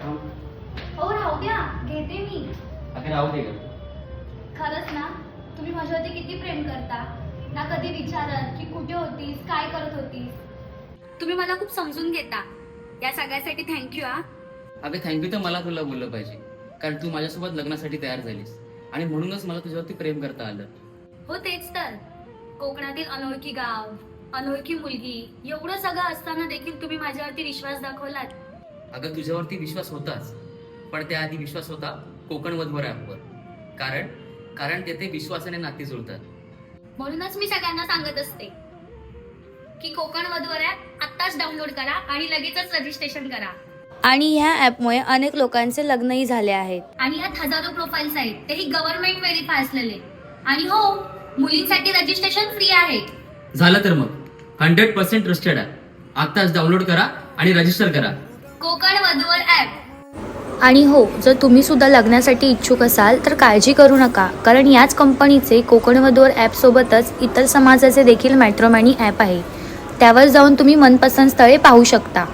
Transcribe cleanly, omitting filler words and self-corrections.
हो राहू द्या, घेते मी. अगं राहू दे ग. खरंच ना, तुम्ही माझ्यावरती किती प्रेम करता ना. कधी विचारत की कुठे होतीस, काय करत होतीस. तुम्ही मला खूप समजून घेता. या सगळ्यासाठी थँक्यू. अगं थँक्यू तर मला तुला बोललं पाहिजे, कारण तू माझ्यासोबत लग्नासाठी तयार झालीस आणि म्हणूनच मला तुझ्यावरती प्रेम करता आलं. हो तेच तर. कोकणातील अनोळखी गाव, अनोळखी मुलगी, एवढं सगळं असताना देखील तुम्ही माझ्यावरती विश्वास दाखवलात. अगं तुझ्यावरती विश्वास होताच, पण त्याआधी विश्वास होता कोकण वधूवर ॲपवर. कारण कारण तेथे विश्वासाने नाती जुळतात. म्हणूनच मी सगळ्यांना सांगत असते की कोकण वधूवर ॲप आत्ताच डाउनलोड करा आणि लगेचच रजिस्ट्रेशन करा. आणि ह्या ॲपमुळे अनेक लोकांचे लग्नही झाले आहेत. आणि यात हजारो प्रोफाईल्स आहेत, तेही गव्हर्नमेंट व्हेरीफाय असलेले. आणि हो, मुलींसाठी रजिस्ट्रेशन फ्री आहे. झालं तर मग 100% ट्रस्टेड आहे. आत्ताच डाउनलोड करा आणि रजिस्टर करा. कोकण वधूवर ॲप. आणि हो, जर तुम्ही सुद्धा लग्नासाठी इच्छुक असाल तर काळजी करू नका, कारण याच कंपनीचे कोकण वधूवर ॲपसोबतच इतर समाजाचे देखील मॅट्रिमोनी ॲप आहे. त्यावर जाऊन तुम्ही मनपसंत स्थळे पाहू शकता.